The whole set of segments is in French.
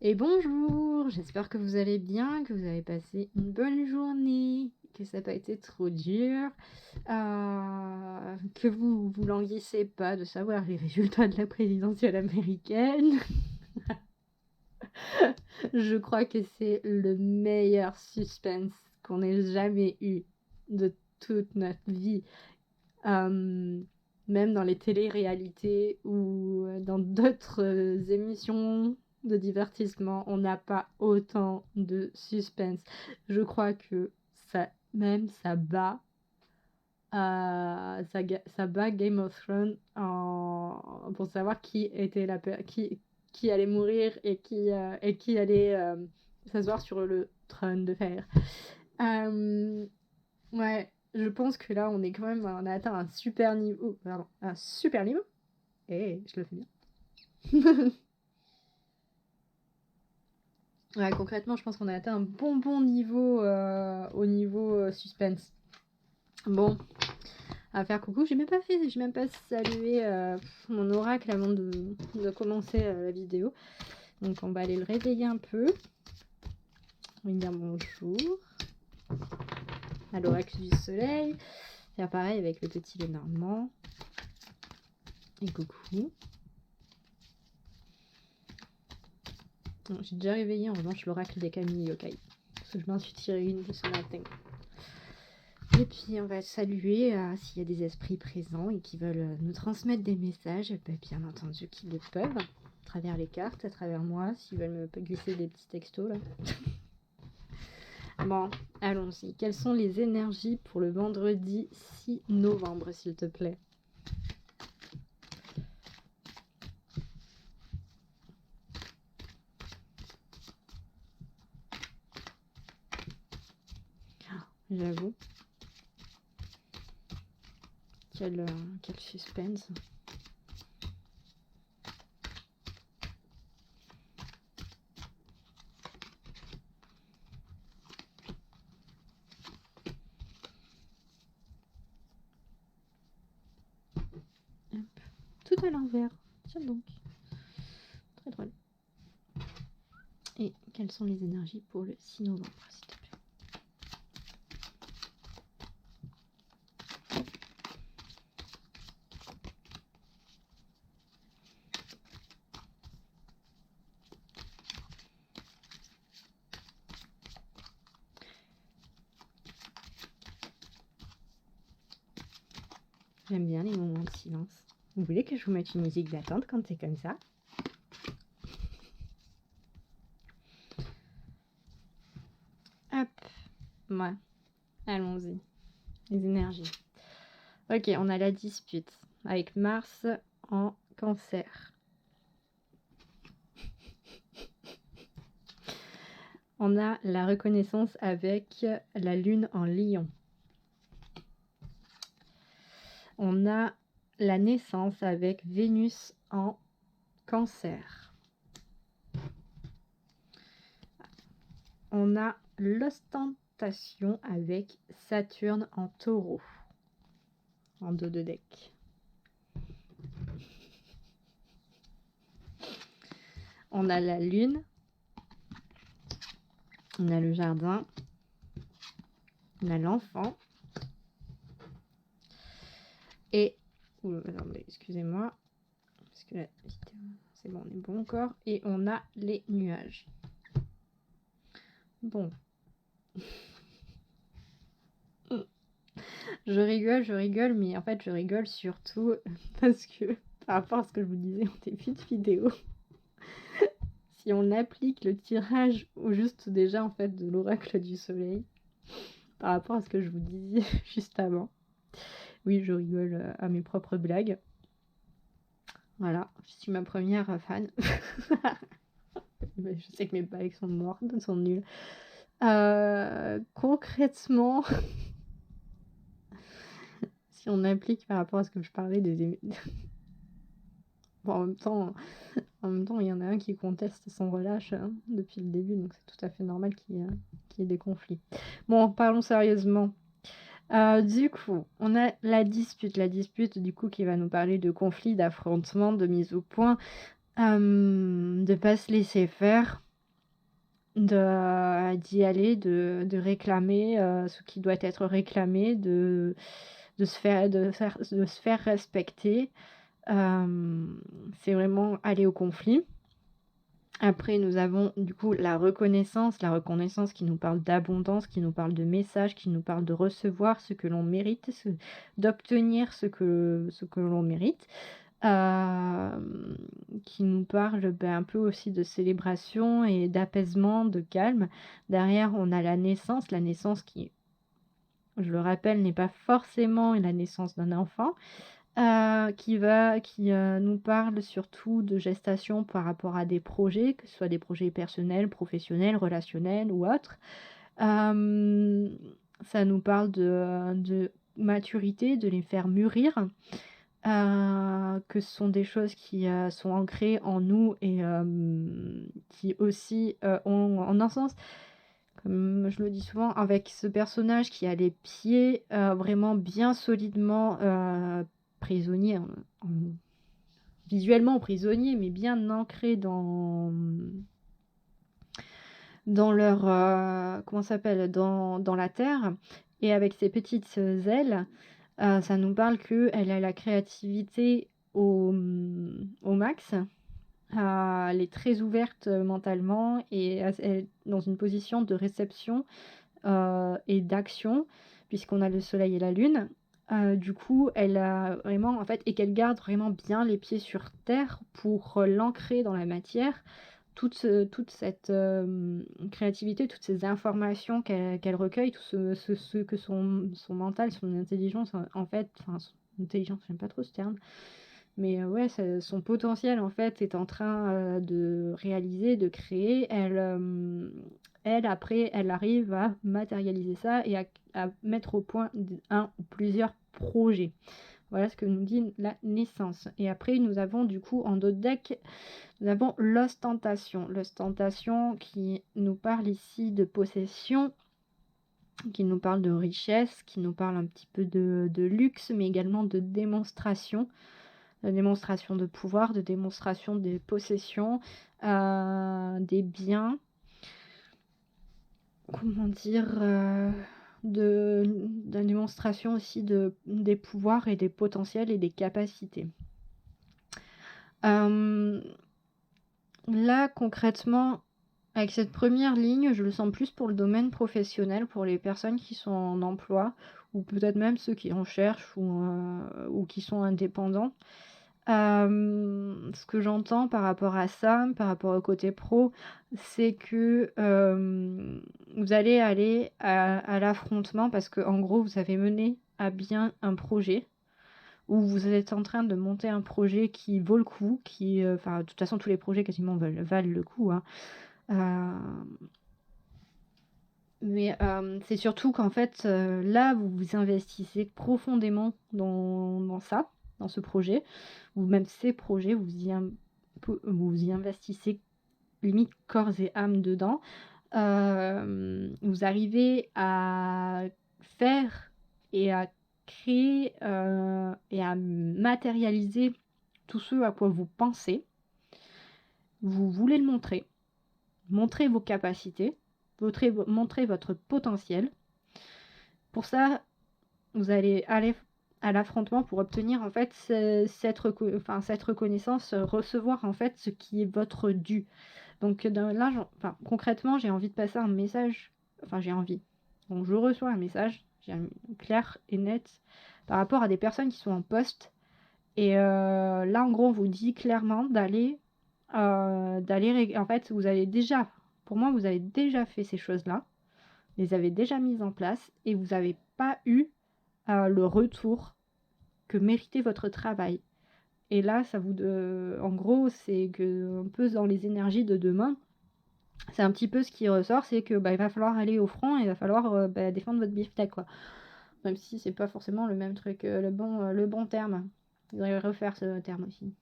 Et bonjour, j'espère que vous allez bien, que vous avez passé une bonne journée, que ça n'a pas été trop dur, que vous languissez pas de savoir les résultats de la présidentielle américaine. Je crois que c'est le meilleur suspense qu'on ait jamais eu de toute notre vie. Même dans les télé-réalités ou dans d'autres émissions de divertissement, on n'a pas autant de suspense. Je crois que ça bat, ça bat Game of Thrones pour savoir qui allait mourir et qui allait s'asseoir sur le trône de fer. Ouais, je pense que là, on a atteint un super niveau. Pardon, un super niveau. Je le fais bien. Ouais, concrètement, je pense qu'on a atteint un bon niveau au niveau suspense. Bon, à faire coucou, j'ai même pas salué mon oracle avant de commencer la vidéo. Donc on va aller le réveiller un peu. On va dire bonjour à l'oracle du soleil. Faire pareil avec le petit Lenormand. Et coucou. Non, j'ai déjà réveillé en revanche l'oracle des Kami Yokai. Parce que je m'en suis tiré une de ce matin. Et puis on va saluer s'il y a des esprits présents et qui veulent nous transmettre des messages. Bien entendu qu'ils le peuvent. À travers les cartes, à travers moi, s'ils veulent me glisser des petits textos là. Bon, allons-y. Quelles sont les énergies pour le vendredi 6 novembre, s'il te plaît? J'avoue. Quel suspense. Hop. Tout à l'envers. Tiens donc. Très drôle. Et quelles sont les énergies pour le 6 novembre, s'il te plaît? J'aime bien les moments de silence. Vous voulez que je vous mette une musique d'attente quand c'est comme ça? Hop. Ouais. Allons-y. Les énergies. Ok, on a la dispute avec Mars en Cancer. On a la reconnaissance avec la Lune en Lion. On a la naissance avec Vénus en Cancer. On a l'ostentation avec Saturne en Taureau. En dos de deck. On a la Lune. On a le jardin. On a l'enfant. Et... attendez, excusez-moi. Parce que la vidéo... C'est bon, on est bon encore. Et on a les nuages. Bon. Je rigole, mais en fait, je rigole surtout parce que, par rapport à ce que je vous disais en début de vidéo, si on applique le tirage au juste déjà, en fait, de l'oracle du soleil, par rapport à ce que je vous disais juste avant, oui, je rigole à mes propres blagues. Voilà, je suis ma première fan. Je sais que mes blagues sont mortes, sont nulles. Concrètement, si on applique par rapport à ce que je parlais des... Bon, en même temps, il y en a un qui conteste son relâche depuis le début, donc c'est tout à fait normal qu'il y ait des conflits. Bon, parlons sérieusement. Du coup, on a la dispute du coup qui va nous parler de conflits, d'affrontements, de mise au point, de pas se laisser faire. d'y aller, de réclamer, ce qui doit être réclamé, de se faire respecter. C'est vraiment aller au conflit. Après, nous avons du coup la reconnaissance qui nous parle d'abondance, qui nous parle de messages, qui nous parle de recevoir ce que l'on mérite, d'obtenir ce que l'on mérite. Hem, qui nous parle, un peu aussi de célébration et d'apaisement, de calme. Derrière, on a la naissance qui, je le rappelle, n'est pas forcément la naissance d'un enfant. Qui nous parle surtout de gestation par rapport à des projets, que ce soit des projets personnels, professionnels, relationnels ou autres. Hem, Ça nous parle de maturité, de les faire mûrir, que ce sont des choses qui, sont ancrées en nous et qui aussi, ont en un sens, comme je le dis souvent, avec ce personnage qui a les pieds, vraiment bien solidement, prisonniers, en visuellement prisonniers, mais bien ancrés dans leur, comment ça s'appelle? Dans la terre et avec ses petites, ailes, ça nous parle qu'elle a la créativité au max. Elle est très ouverte, mentalement et elle est dans une position de réception, et d'action, puisqu'on a le soleil et la lune. Du coup, elle a vraiment en fait et qu'elle garde vraiment bien les pieds sur terre pour, l'ancrer dans la matière. Toute cette, créativité, toutes ces informations qu'elle recueille, tout ce que son mental, son intelligence en fait, enfin son intelligence, j'aime pas trop ce terme, mais ouais, son potentiel, en fait, est en train, de réaliser, de créer. Elle, après, elle arrive à matérialiser ça et à mettre au point un ou plusieurs projets. Voilà ce que nous dit la naissance. Et après, nous avons du coup, en d'autres decks, nous avons l'ostentation. L'ostentation qui nous parle ici de possession, qui nous parle de richesse, qui nous parle un petit peu de luxe, mais également de démonstration. De démonstration de pouvoir, de démonstration des possessions, des biens, comment dire? De démonstration aussi des pouvoirs et des potentiels et des capacités. Hem, Là, concrètement, avec cette première ligne, je le sens plus pour le domaine professionnel, pour les personnes qui sont en emploi ou peut-être même ceux qui en cherchent ou qui sont indépendants. Ce que j'entends par rapport à ça, par rapport au côté pro, c'est que, vous allez aller à l'affrontement parce que en gros, vous avez mené à bien un projet ou vous êtes en train de monter un projet qui vaut le coup, enfin, de toute façon, tous les projets quasiment valent le coup, hein. Hem, mais c'est surtout qu'en fait, là, vous vous investissez profondément dans ça, dans ce projet ou même ces projets, vous y investissez limite corps et âme dedans. Vous arrivez à faire et à créer, et à matérialiser tout ce à quoi vous pensez. Vous voulez le montrer, montrer vos capacités, montrer votre potentiel. Pour ça, vous allez aller à l'affrontement pour obtenir en fait cette reconnaissance, recevoir en fait ce qui est votre dû. Donc là, concrètement, j'ai envie de passer un message, enfin j'ai envie. Donc je reçois un message, clair et net par rapport à des personnes qui sont en poste. Et là, en gros, on vous dit clairement en fait, pour moi, vous avez déjà fait ces choses-là, les avez déjà mises en place et vous n'avez pas eu le retour que méritait votre travail. Et là, en gros, c'est que un peu dans les énergies de demain, c'est un petit peu ce qui ressort, c'est que il va falloir aller au front et il va falloir défendre votre beefsteak, quoi. Même si c'est pas forcément le même truc, le bon terme. Vous devriez refaire ce terme aussi.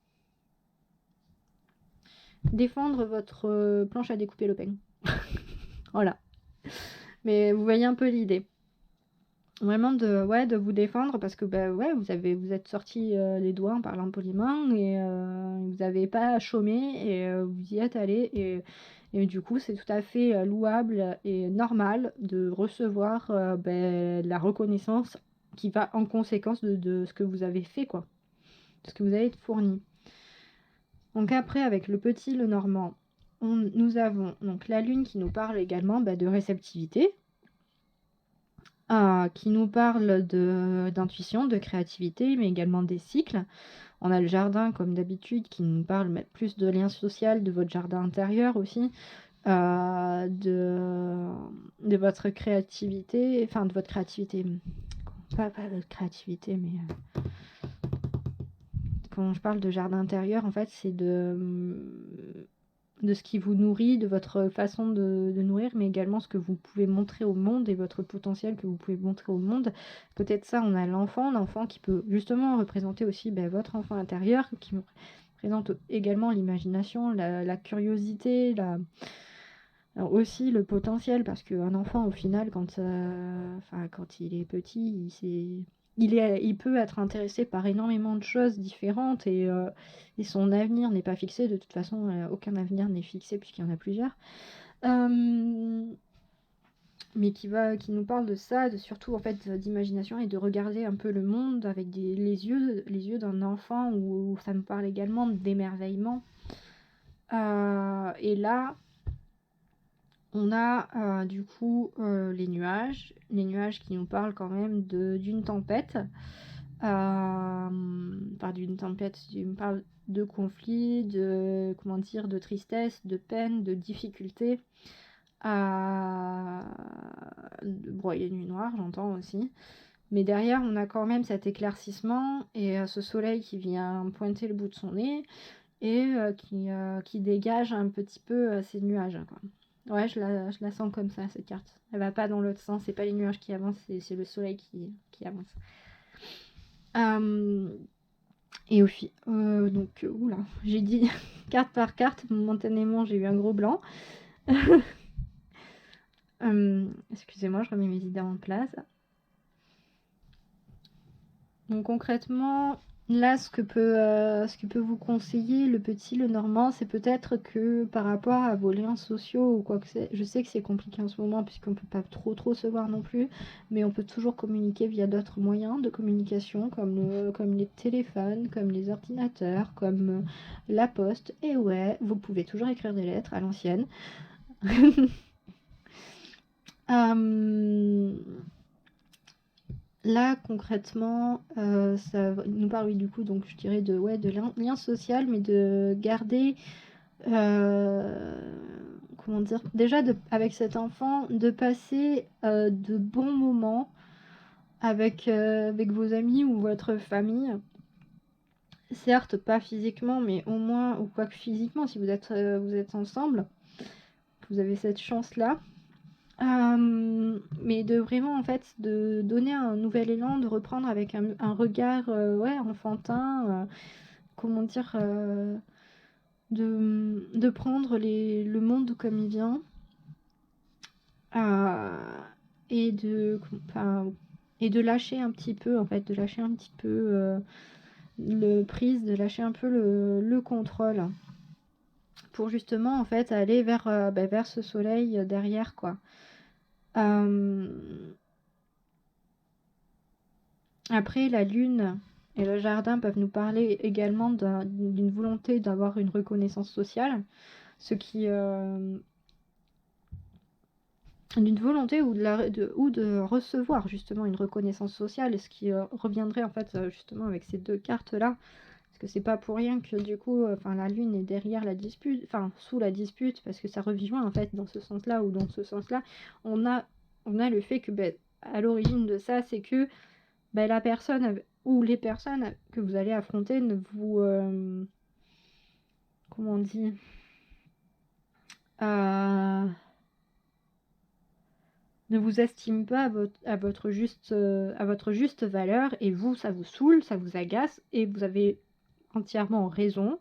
Défendre votre planche à découper le pain. Voilà. Mais vous voyez un peu l'idée. Vraiment de vous défendre parce que vous êtes sortis les doigts en parlant poliment et vous n'avez pas chômé et vous y êtes allés Et du coup, c'est tout à fait louable et normal de recevoir la reconnaissance qui va en conséquence de ce que vous avez fait, quoi. De ce que vous avez fourni. Donc après, avec le petit, le normand, nous avons donc la lune qui nous parle également de réceptivité, qui nous parle d'intuition, de créativité, mais également des cycles. On a le jardin, comme d'habitude, qui nous parle plus de lien social, de votre jardin intérieur aussi, de votre créativité, enfin de votre créativité, pas votre créativité, mais quand je parle de jardin intérieur, en fait, c'est de ce qui vous nourrit, de votre façon de nourrir, mais également ce que vous pouvez montrer au monde et votre potentiel que vous pouvez montrer au monde. Peut-être ça, on a l'enfant qui peut justement représenter aussi votre enfant intérieur, qui représente également l'imagination, la curiosité, alors aussi le potentiel, parce qu'un enfant, au final, quand il est petit, il peut être intéressé par énormément de choses différentes et son avenir n'est pas fixé. De toute façon, aucun avenir n'est fixé puisqu'il y en a plusieurs. Mais qui nous parle de ça, surtout en fait d'imagination et de regarder un peu le monde avec les yeux d'un enfant, où ça me parle également d'émerveillement. Et là, on a du coup les nuages qui nous parlent quand même d'une tempête. D'une tempête, qui me parle de conflit, de tristesse, de peine, de difficulté. Il y a une nuit noire, j'entends aussi. Mais derrière, on a quand même cet éclaircissement et ce soleil qui vient pointer le bout de son nez et qui dégage un petit peu ces nuages, quoi. Ouais, je la sens comme ça, cette carte. Elle va pas dans l'autre sens, c'est pas les nuages qui avancent, c'est le soleil qui avance. Et au fil. Donc, oula, j'ai dit carte par carte, momentanément j'ai eu un gros blanc. Excusez-moi, je remets mes idées en place. Donc concrètement, là, ce que peut vous conseiller le petit, le normand, c'est peut-être que par rapport à vos liens sociaux ou quoi que c'est, je sais que c'est compliqué en ce moment puisqu'on peut pas trop se voir non plus, mais on peut toujours communiquer via d'autres moyens de communication comme les téléphones, comme les ordinateurs, comme la poste. Et ouais, vous pouvez toujours écrire des lettres à l'ancienne. Là, concrètement, ça nous parle, oui, du coup, donc je dirais de lien social, mais de garder, comment dire, déjà avec cet enfant, de passer de bons moments avec vos amis ou votre famille. Certes, pas physiquement, mais au moins, ou quoi que physiquement, si vous êtes ensemble, vous avez cette chance-là. Mais de vraiment en fait de donner un nouvel élan, de reprendre avec un regard enfantin, comment dire, de prendre le monde comme il vient, et de lâcher un petit peu en fait, de lâcher un petit peu de lâcher un peu le contrôle pour justement en fait aller vers ce soleil derrière, quoi. Après, la lune et le jardin peuvent nous parler également d'une volonté d'avoir une reconnaissance sociale, ce qui d'une volonté ou de recevoir justement une reconnaissance sociale, ce qui reviendrait en fait justement avec ces deux cartes là, parce que c'est pas pour rien que du coup la lune est derrière la dispute, enfin sous la dispute, parce que ça rejoint en fait dans ce sens là ou dans ce sens là. On a le fait que à l'origine de ça, c'est que la personne ou les personnes que vous allez affronter ne vous comment on dit, ne vous estime pas à votre juste valeur, et vous, ça vous saoule, ça vous agace, et vous avez entièrement raison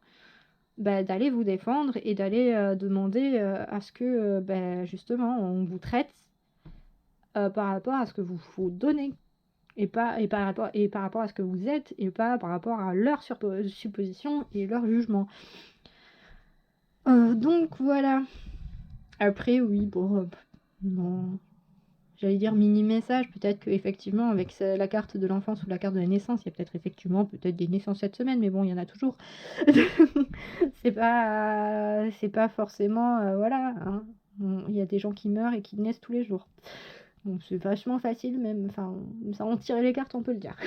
d'aller vous défendre et d'aller demander à ce que justement on vous traite par rapport à ce que vous donnez, et par rapport à ce que vous êtes, et pas par rapport à leur supposition et leur jugement. Donc voilà. Après, oui, bon, non. J'allais dire mini message, peut-être qu'effectivement, avec la carte de l'enfance ou la carte de la naissance, il y a peut-être des naissances cette semaine, mais bon, il y en a toujours. C'est pas forcément, voilà, hein. Il y a des gens qui meurent et qui naissent tous les jours. Donc c'est vachement facile, même, enfin, ça en tirer les cartes, on peut le dire.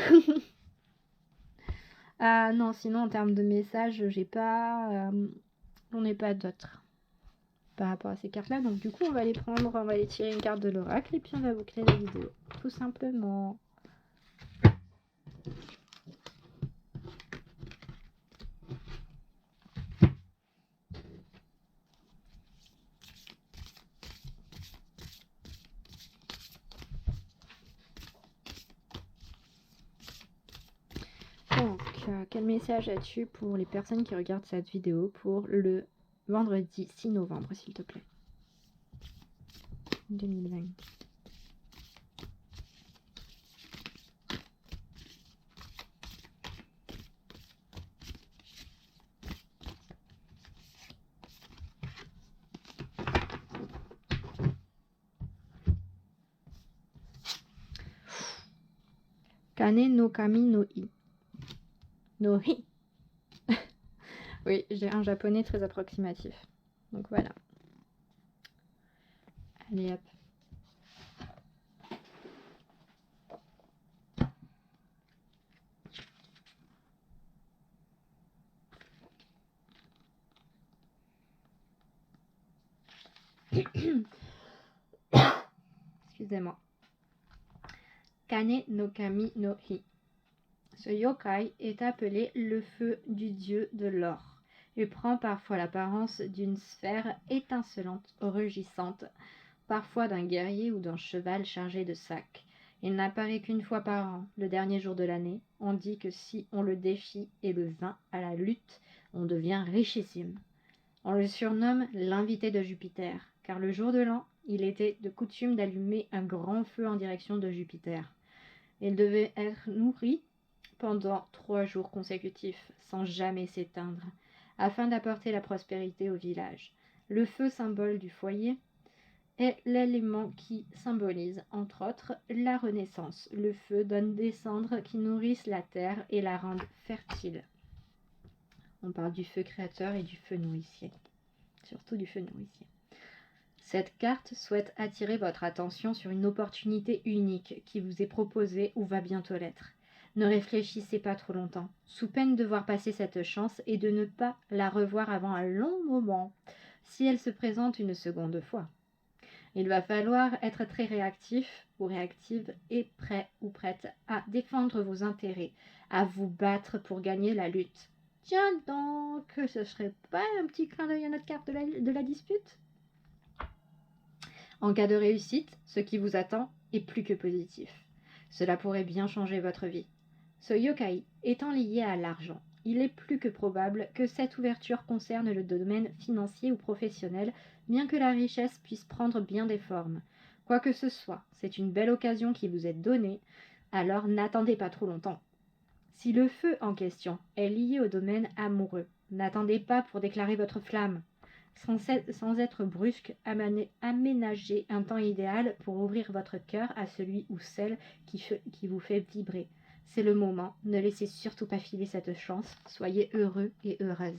Ah non, sinon en termes de messages, j'en ai pas d'autres par rapport à ces cartes-là. Donc du coup, on va aller tirer une carte de l'oracle et puis on va boucler la vidéo, tout simplement. Donc, quel message as-tu pour les personnes qui regardent cette vidéo pour le vendredi 6 novembre, s'il te plaît, 2020. Kane no kami no i. No hi. Oui, j'ai un japonais très approximatif. Donc voilà. Allez hop. Excusez-moi. Kane no kami no hi. Ce yokai est appelé le feu du dieu de l'or. Il prend parfois l'apparence d'une sphère étincelante, rugissante, parfois d'un guerrier ou d'un cheval chargé de sacs. Il n'apparaît qu'une fois par an, le dernier jour de l'année. On dit que si on le défie et le vainc à la lutte, on devient richissime. On le surnomme l'invité de Jupiter, car le jour de l'an, il était de coutume d'allumer un grand feu en direction de Jupiter. Il devait être nourri pendant 3 jours consécutifs, sans jamais s'éteindre, afin d'apporter la prospérité au village. Le feu, symbole du foyer, est l'élément qui symbolise, entre autres, la renaissance. Le feu donne des cendres qui nourrissent la terre et la rendent fertile. On parle du feu créateur et du feu nourricier. Surtout du feu nourricier. Cette carte souhaite attirer votre attention sur une opportunité unique qui vous est proposée ou va bientôt l'être. Ne réfléchissez pas trop longtemps, sous peine de voir passer cette chance et de ne pas la revoir avant un long moment, si elle se présente une seconde fois. Il va falloir être très réactif ou réactive et prêt ou prête à défendre vos intérêts, à vous battre pour gagner la lutte. Tiens donc, ce serait pas un petit clin d'œil à notre carte de la dispute ? En cas de réussite, ce qui vous attend est plus que positif. Cela pourrait bien changer votre vie. Ce yokai étant lié à l'argent, il est plus que probable que cette ouverture concerne le domaine financier ou professionnel, bien que la richesse puisse prendre bien des formes. Quoi que ce soit, c'est une belle occasion qui vous est donnée, alors n'attendez pas trop longtemps. Si le feu en question est lié au domaine amoureux, n'attendez pas pour déclarer votre flamme. Sans être brusque, aménagez un temps idéal pour ouvrir votre cœur à celui ou celle qui vous fait vibrer. C'est le moment, ne laissez surtout pas filer cette chance, soyez heureux et heureuse.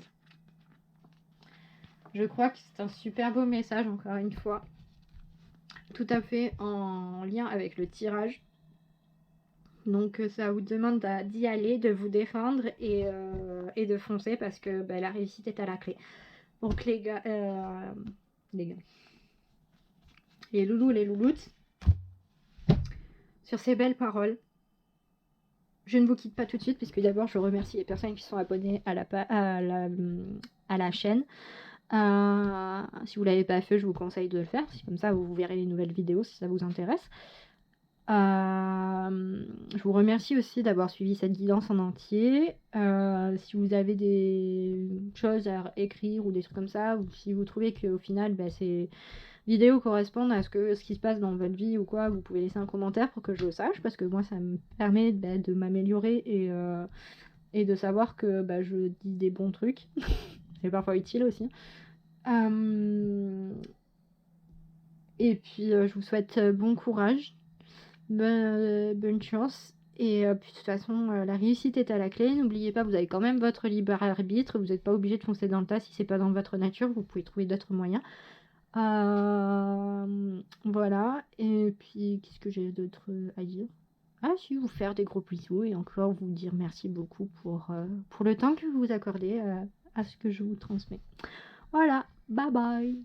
Je crois que c'est un super beau message, encore une fois, tout à fait en lien avec le tirage. Donc ça vous demande d'y aller, de vous défendre et de foncer parce que la réussite est à la clé. Donc les gars, les loulous, les louloutes, sur ces belles paroles, je ne vous quitte pas tout de suite puisque d'abord je remercie les personnes qui sont abonnées à la chaîne. Si vous ne l'avez pas fait, je vous conseille de le faire, comme ça vous verrez les nouvelles vidéos si ça vous intéresse. Je vous remercie aussi d'avoir suivi cette guidance en entier. Si vous avez des choses à écrire ou des trucs comme ça, ou si vous trouvez qu'au final ces vidéos correspondent à ce qui se passe dans votre vie ou quoi, vous pouvez laisser un commentaire pour que je le sache, parce que moi ça me permet de m'améliorer et de savoir que je dis des bons trucs. C'est parfois utile aussi. Et puis, je vous souhaite bon courage, bonne chance. Et puis de toute façon, la réussite est à la clé. N'oubliez pas, vous avez quand même votre libre arbitre. Vous n'êtes pas obligé de foncer dans le tas si c'est pas dans votre nature. Vous pouvez trouver d'autres moyens. Voilà. Et puis, qu'est-ce que j'ai d'autre à dire? Ah si, vous faire des gros bisous et encore vous dire merci beaucoup pour le temps que vous accordez à ce que je vous transmets. Voilà, bye bye.